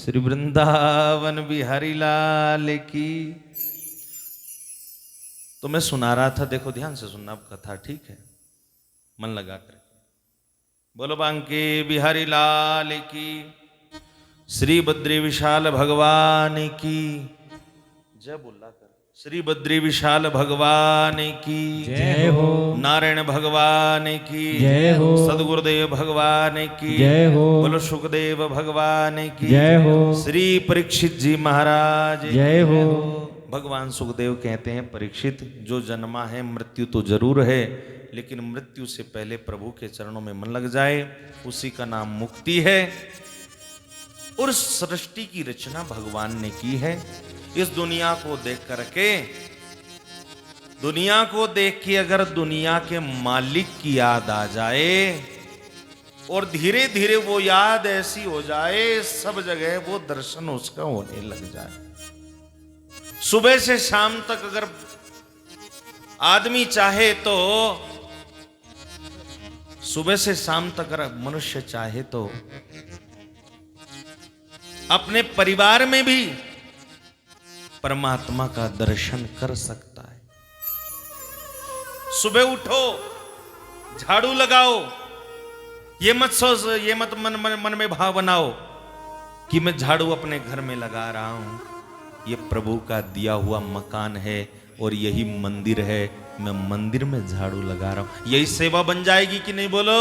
श्री वृंदावन बिहारी लाल की। तो मैं सुना रहा था, देखो ध्यान से सुनना कथा, ठीक है, मन लगा कर। बोलो बांके बिहारी लाल की, श्री बद्री विशाल भगवान की जय। बोला कर, श्री बद्री विशाल भगवान की जय हो। नारायण भगवान की जय हो। सदगुरुदेव भगवान की जय हो। बोलो सुखदेव भगवान की जय हो। श्री परीक्षित जी महाराज जय हो। भगवान सुखदेव कहते हैं, परीक्षित, जो जन्मा है मृत्यु तो जरूर है, लेकिन मृत्यु से पहले प्रभु के चरणों में मन लग जाए, उसी का नाम मुक्ति है। और सृष्टि की रचना भगवान ने की है। इस दुनिया को देख करके, दुनिया को देख के अगर दुनिया के मालिक की याद आ जाए और धीरे धीरे वो याद ऐसी हो जाए, सब जगह वो दर्शन उसका होने लग जाए। सुबह से शाम तक अगर आदमी चाहे तो, सुबह से शाम तक अगर मनुष्य चाहे तो अपने परिवार में भी परमात्मा का दर्शन कर सकता है। सुबह उठो, झाड़ू लगाओ, ये मत सोच, ये मत मन में भाव बनाओ कि मैं झाड़ू अपने घर में लगा रहा हूं। ये प्रभु का दिया हुआ मकान है और यही मंदिर है, मैं मंदिर में झाड़ू लगा रहा हूं। यही सेवा बन जाएगी कि नहीं, बोलो।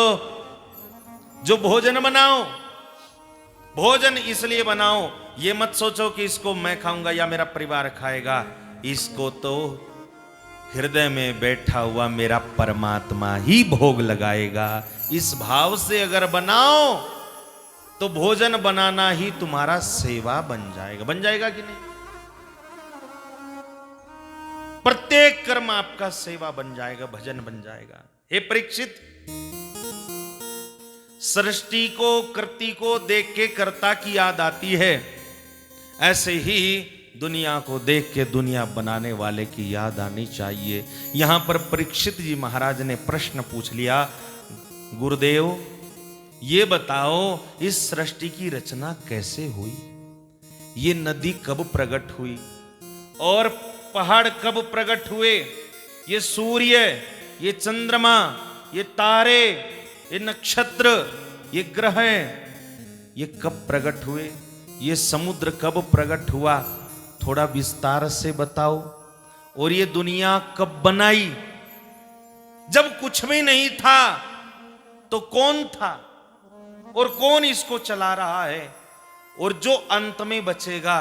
जो भोजन बनाओ, भोजन इसलिए बनाओ, ये मत सोचो कि इसको मैं खाऊंगा या मेरा परिवार खाएगा। इसको तो हृदय में बैठा हुआ मेरा परमात्मा ही भोग लगाएगा। इस भाव से अगर बनाओ तो भोजन बनाना ही तुम्हारा सेवा बन जाएगा। बन जाएगा कि नहीं? प्रत्येक कर्म आपका सेवा बन जाएगा, भजन बन जाएगा। हे परीक्षित, सृष्टि को, कृति को देख के कर्ता की याद आती है, ऐसे ही दुनिया को देख के दुनिया बनाने वाले की याद आनी चाहिए। यहां पर परीक्षित जी महाराज ने प्रश्न पूछ लिया, गुरुदेव ये बताओ, इस सृष्टि की रचना कैसे हुई? ये नदी कब प्रकट हुई और पहाड़ कब प्रकट हुए? ये सूर्य, ये चंद्रमा, ये तारे, ये नक्षत्र, ये ग्रह, ये कब प्रकट हुए? ये समुद्र कब प्रकट हुआ? थोड़ा विस्तार से बताओ। और ये दुनिया कब बनाई? जब कुछ भी नहीं था तो कौन था और कौन इसको चला रहा है? और जो अंत में बचेगा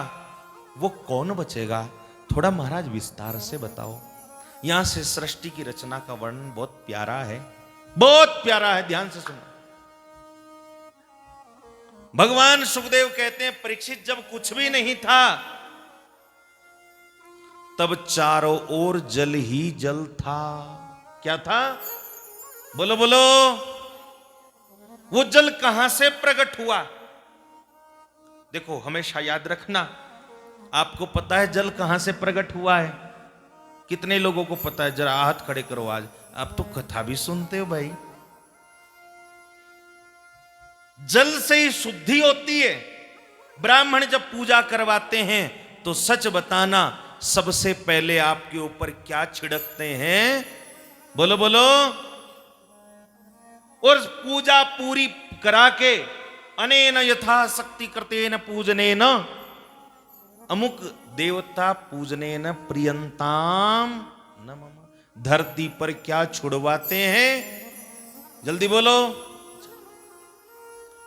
वो कौन बचेगा? थोड़ा महाराज विस्तार से बताओ। यहां से सृष्टि की रचना का वर्णन बहुत प्यारा है, बहुत प्यारा है, ध्यान से सुनो। भगवान सुखदेव कहते हैं, परीक्षित, जब कुछ भी नहीं था तब चारों ओर जल ही जल था। क्या था? बोलो बोलो। वो जल कहां से प्रकट हुआ? देखो, हमेशा याद रखना, आपको पता है जल कहां से प्रकट हुआ है? कितने लोगों को पता है? जरा हाथ खड़े करो। आज आप तो कथा भी सुनते हो भाई। जल से ही शुद्धि होती है। ब्राह्मण जब पूजा करवाते हैं तो सच बताना, सबसे पहले आपके ऊपर क्या छिड़कते हैं? बोलो बोलो। और पूजा पूरी करा के, अनेन यथा शक्ति कृतेन पूजनेन अमुक देवता पूजनेन प्रियंताम न मम। धरती पर क्या छुड़वाते हैं? जल्दी बोलो।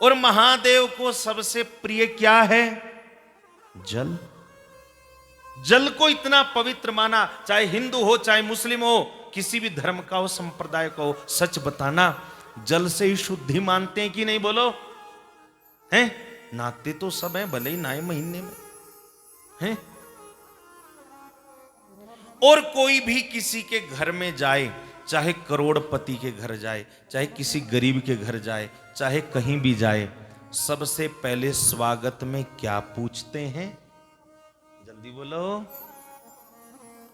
और महादेव को सबसे प्रिय क्या है? जल। जल को इतना पवित्र माना, चाहे हिंदू हो, चाहे मुस्लिम हो, किसी भी धर्म का हो, संप्रदाय का हो, सच बताना, जल से ही शुद्धि मानते हैं कि नहीं? बोलो। हैं? नहाते तो सब हैं, भले ही नहाए महीने में, हैं? और कोई भी किसी के घर में जाए, चाहे करोड़पति के घर जाए, चाहे किसी गरीब के घर जाए, चाहे कहीं भी जाए, सबसे पहले स्वागत में क्या पूछते हैं? जल्दी बोलो।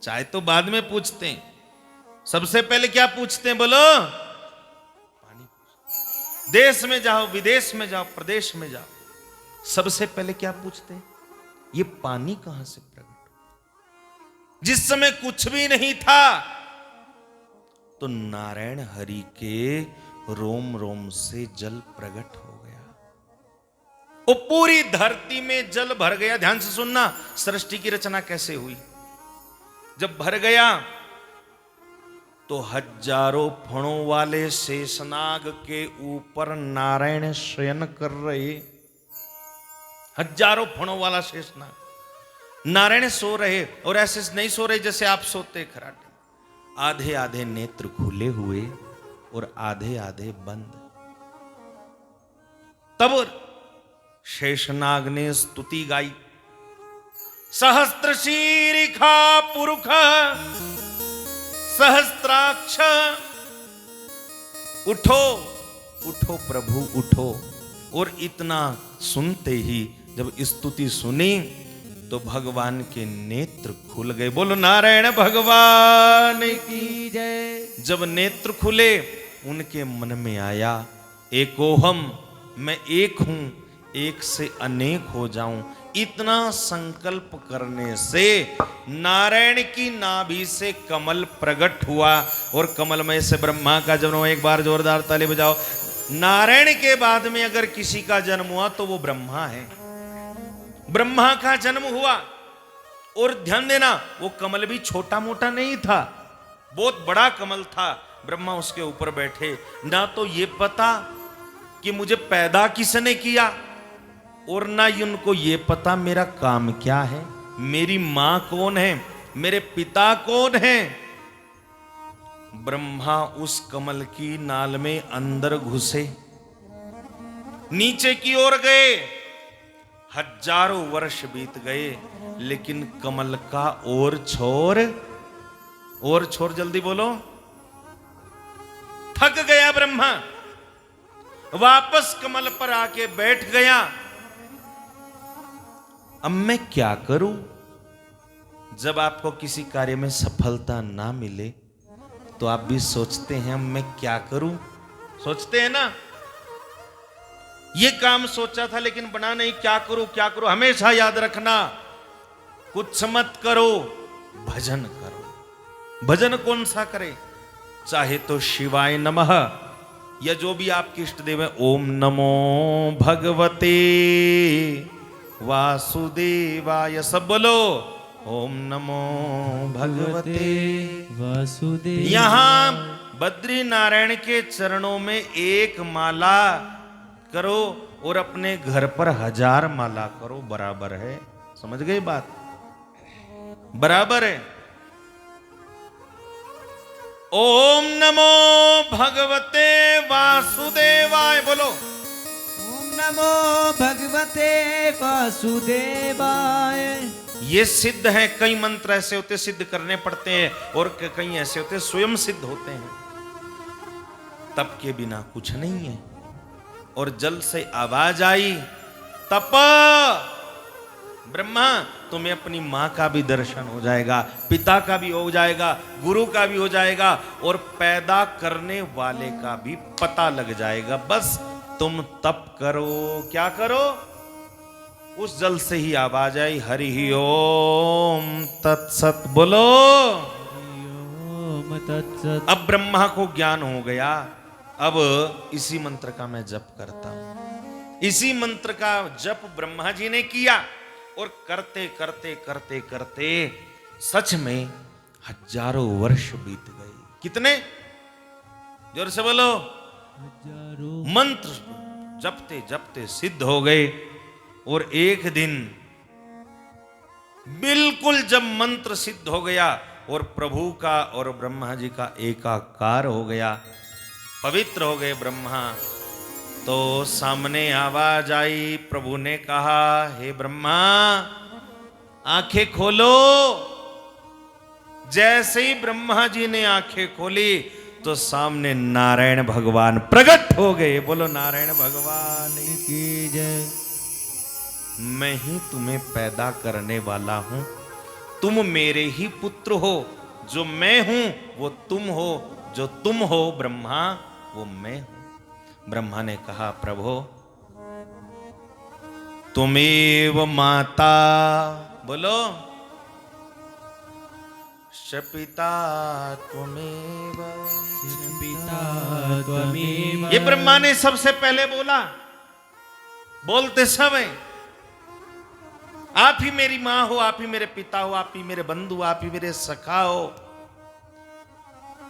चाहे तो बाद में पूछते हैं, सबसे पहले क्या पूछते हैं? बोलो। पानी। देश में जाओ, विदेश में जाओ, प्रदेश में जाओ, सबसे पहले क्या पूछते, ये पानी कहां से प्रकट हुआ? जिस समय कुछ भी नहीं था तो नारायण हरि के रोम रोम से जल प्रकट हो गया। वो पूरी धरती में जल भर गया। ध्यान से सुनना, सृष्टि की रचना कैसे हुई। जब भर गया तो हजारों फणों वाले शेषनाग के ऊपर नारायण शयन कर रहे। हजारों फणों वाला शेषनाग, नारायण सो रहे, और ऐसे नहीं सो रहे जैसे आप सोते खराटे। आधे आधे नेत्र खुले हुए और आधे आधे बंद। तब शेषनाग ने स्तुति गाई, सहस्त्र शीरिखा पुरुष सहस्त्राक्ष, उठो उठो प्रभु उठो। और इतना सुनते ही जब स्तुति सुनी तो भगवान के नेत्र खुल गए। बोलो नारायण भगवान की जय। जब नेत्र खुले उनके मन में आया, एकोहम, मैं एक हूं, एक से अनेक हो जाऊं। इतना संकल्प करने से नारायण की नाभि से कमल प्रकट हुआ और कमलमय से ब्रह्मा का जन्म। एक बार जोरदार ताली बजाओ। नारायण के बाद में अगर किसी का जन्म हुआ तो वो ब्रह्मा है। ब्रह्मा का जन्म हुआ। और ध्यान देना, वो कमल भी छोटा मोटा नहीं था, बहुत बड़ा कमल था। ब्रह्मा उसके ऊपर बैठे। ना तो ये पता कि मुझे पैदा किसने किया, और ना ही उनको ये पता मेरा काम क्या है, मेरी मां कौन है, मेरे पिता कौन है। ब्रह्मा उस कमल की नाल में अंदर घुसे, नीचे की ओर गए। हजारों वर्ष बीत गए, लेकिन कमल का और छोर जल्दी बोलो। थक गया ब्रह्मा, वापस कमल पर आके बैठ गया। अब मैं क्या करूं? जब आपको किसी कार्य में सफलता ना मिले तो आप भी सोचते हैं मैं क्या करूं, सोचते हैं ना। ये काम सोचा था लेकिन बना नहीं, क्या करूं क्या करूं। हमेशा याद रखना, कुछ मत करो, भजन करो। भजन कौन सा करे? चाहे तो शिवाय नमः, या जो भी आपके इष्ट देव है, ओम नमो भगवते वासुदेवाय, सब बोलो ओम नमो भगवते वासुदेव। यहां बद्री नारायण के चरणों में एक माला करो और अपने घर पर 1000 माला करो, बराबर है। समझ गए बात? बराबर है। ओम नमो भगवते वासुदेवाय, बोलो ओम नमो भगवते वासुदेवाय। ये सिद्ध है। कई मंत्र ऐसे होते सिद्ध करने पड़ते हैं, और कई ऐसे होते स्वयं सिद्ध होते हैं। तप के बिना कुछ नहीं है। और जल से आवाज आई, तप ब्रह्मा, तुम्हें अपनी मां का भी दर्शन हो जाएगा, पिता का भी हो जाएगा, गुरु का भी हो जाएगा, और पैदा करने वाले का भी पता लग जाएगा। बस तुम तप करो। क्या करो? उस जल से ही आवाज आई, हरि ओम तत्सत, बोलो ओम तत्सत। अब ब्रह्मा को ज्ञान हो गया। अब इसी मंत्र का मैं जप करता हूं। इसी मंत्र का जप ब्रह्मा जी ने किया, और करते करते करते करते सच में हजारों वर्ष बीत गए। कितने? जोर से बोलो। हजारों। मंत्र जपते जपते सिद्ध हो गए। और एक दिन बिल्कुल जब मंत्र सिद्ध हो गया और प्रभु का और ब्रह्मा जी का एकाकार हो गया, पवित्र हो गए ब्रह्मा, तो सामने आवाज आई। प्रभु ने कहा, हे ब्रह्मा आंखें खोलो। जैसे ही ब्रह्मा जी ने आंखें खोली तो सामने नारायण भगवान प्रकट हो गए। बोलो नारायण भगवान की जय। मैं ही तुम्हें पैदा करने वाला हूं, तुम मेरे ही पुत्र हो। जो मैं हूं वो तुम हो, जो तुम हो ब्रह्मा वो मैं हूं। ब्रह्मा ने कहा, प्रभु तुमेव माता, बोलो, शपिता त्वमेव, पिता त्वमेव। ये ब्रह्मा ने सबसे पहले बोला, बोलते समय आप ही मेरी मां हो, आप ही मेरे पिता हो, आप ही मेरे बंधु, आप ही मेरे सखा हो।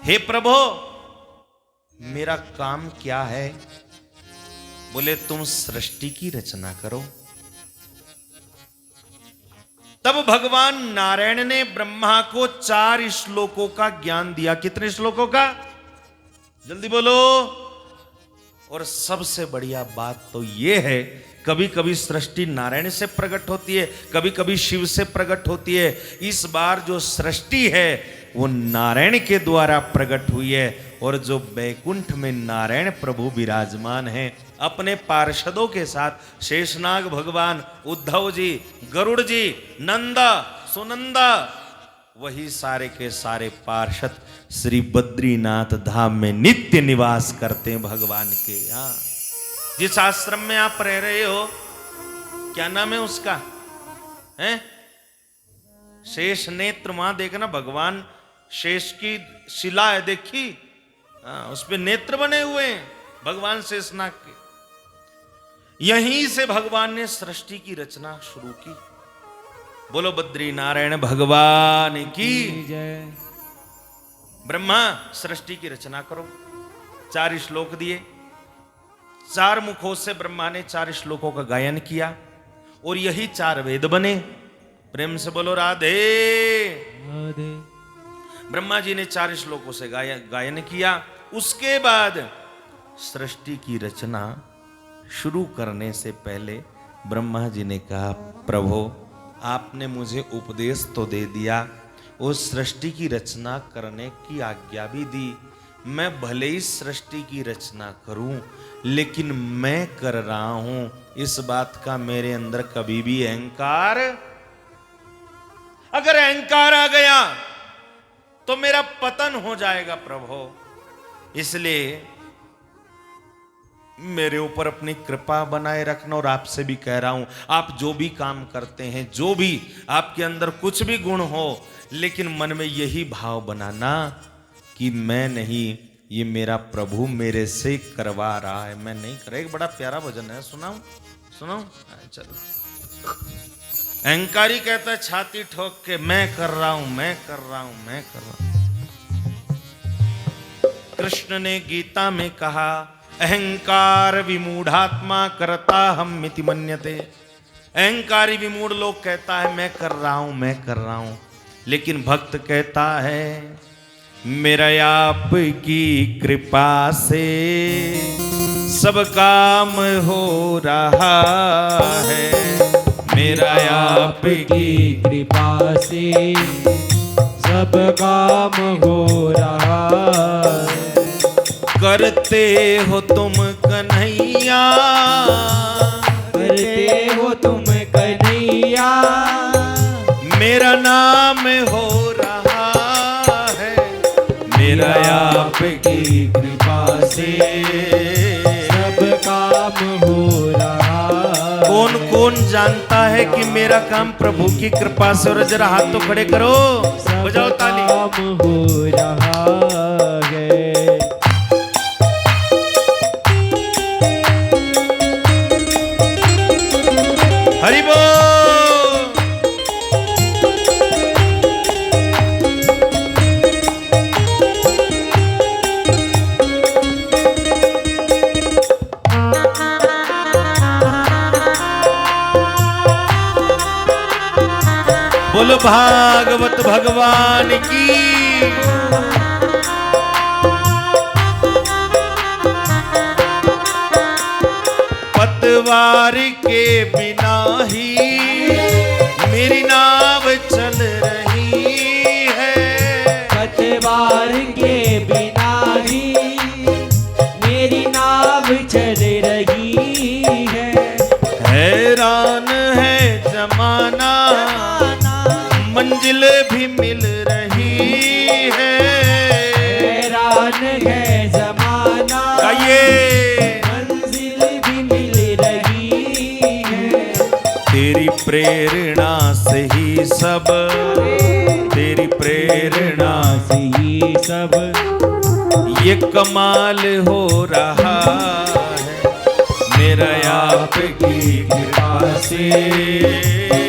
हे प्रभु, मेरा काम क्या है? बोले तुम सृष्टि की रचना करो। तब भगवान नारायण ने ब्रह्मा को 4 श्लोकों का ज्ञान दिया। कितने श्लोकों का? जल्दी बोलो। और सबसे बढ़िया बात तो यह है, कभी कभी सृष्टि नारायण से प्रकट होती है, कभी कभी शिव से प्रकट होती है। इस बार जो सृष्टि है वो नारायण के द्वारा प्रकट हुई है। और जो बैकुंठ में नारायण प्रभु विराजमान हैं अपने पार्षदों के साथ, शेषनाग भगवान, उद्धव जी, गरुड़ जी, नंदा, सुनंदा, वही सारे के सारे पार्षद श्री बद्रीनाथ धाम में नित्य निवास करते हैं भगवान के यहाँ। जिस आश्रम में आप रह रहे हो, क्या नाम है उसका? हैं? शेष नेत्र। वहां देखना, भगवान शेष की शिला है, देखी? उस पे नेत्र बने हुए हैं भगवान शेषनाग के। यहीं से भगवान ने सृष्टि की रचना शुरू की। बोलो बद्री नारायण भगवान की जय। ब्रह्मा सृष्टि की रचना करो। 4 श्लोक दिए, 4 मुखों से ब्रह्मा ने 4 श्लोकों का गायन किया और यही 4 वेद बने। प्रेम से बोलो राधे। राधे। ब्रह्मा जी ने 4 श्लोकों से गायन किया। उसके बाद सृष्टि की रचना शुरू करने से पहले ब्रह्मा जी ने कहा, प्रभु आपने मुझे उपदेश तो दे दिया, उस सृष्टि की रचना करने की आज्ञा भी दी। मैं भले ही सृष्टि की रचना करूं, लेकिन मैं कर रहा हूं, इस बात का मेरे अंदर कभी भी अहंकार, अगर अहंकार आ गया तो मेरा पतन हो जाएगा प्रभु। इसलिए मेरे ऊपर अपनी कृपा बनाए रखना। और आपसे भी कह रहा हूं, आप जो भी काम करते हैं, जो भी आपके अंदर कुछ भी गुण हो, लेकिन मन में यही भाव बनाना कि मैं नहीं, ये मेरा प्रभु मेरे से करवा रहा है, मैं नहीं कर। एक बड़ा प्यारा भजन है, सुनाऊं? सुनाऊं? चलो। अहंकारी कहता है छाती ठोक के, मैं कर रहा हूं, मैं कर रहा हूं, मैं कर रहा हूं। कृष्ण ने गीता में कहा, अहंकार विमूढ़ात्मा करता हम मिति मन्यते। अहंकारी विमूढ़ लोग कहता है मैं कर रहा हूं, मैं कर रहा हूं, लेकिन भक्त कहता है मेरा आपकी कृपा से सब काम हो रहा है। मेरा आपकी कृपा से सब काम हो रहा है। करते हो तुम कन्हैया, करते हो तुम कन्हैया, मेरा नाम हो रहा है। मेरा आपकी कृपा से सब काम हो रहा है। कौन कौन जानता है कि मेरा काम प्रभु की कृपा से? और जरा हाथ तो खड़े करो, बजाओ ताली। काम हो रहा है। हरि बोल। बोलो भागवत भगवान की। पतवार के बिना ही मेरी नाव चल रही है। पतवार के बिना ही मेरी नाव चल रही है। हैरान है जमाना, मंजिल भी मिल रही है। हैरान है जमाना, आइए। मंजिल भी मिल रही है। तेरी प्रेरणा से ही सब, तेरी प्रेरणा से ही सब ये कमाल हो रहा है, मेरा आपकी कृपा से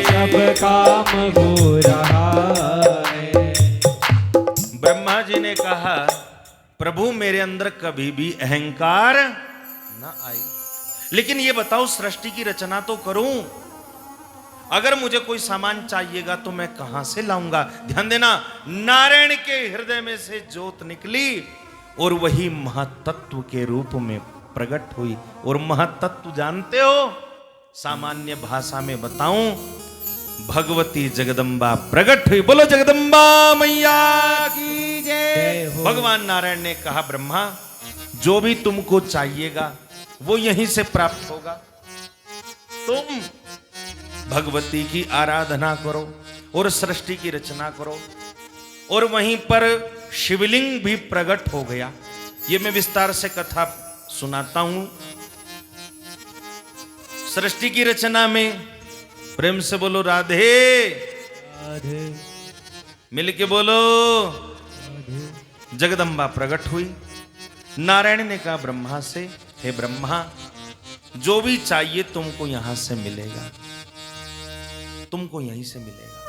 सब काम हो रहा है। ब्रह्मा जी ने कहा प्रभु मेरे अंदर कभी भी अहंकार ना आए, लेकिन ये बताओ सृष्टि की रचना तो करूं, अगर मुझे कोई सामान चाहिएगा तो मैं कहां से लाऊंगा। ध्यान देना, नारायण के हृदय में से ज्योत निकली और वही महतत्व के रूप में प्रकट हुई। और महतत्व जानते हो, सामान्य भाषा में बताऊं, भगवती जगदम्बा प्रकट हुई। बोलो जगदम्बा मैया की जय। भगवान नारायण ने कहा ब्रह्मा जो भी तुमको चाहिएगा वो यहीं से प्राप्त होगा, तुम भगवती की आराधना करो और सृष्टि की रचना करो। और वहीं पर शिवलिंग भी प्रकट हो गया। ये मैं विस्तार से कथा सुनाता हूं। सृष्टि की रचना में प्रेम से बोलो राधे, राधे मिलके बोलो। जगदम्बा प्रकट हुई। नारायण ने कहा ब्रह्मा से, हे ब्रह्मा जो भी चाहिए तुमको यहां से मिलेगा, तुमको यहीं से मिलेगा।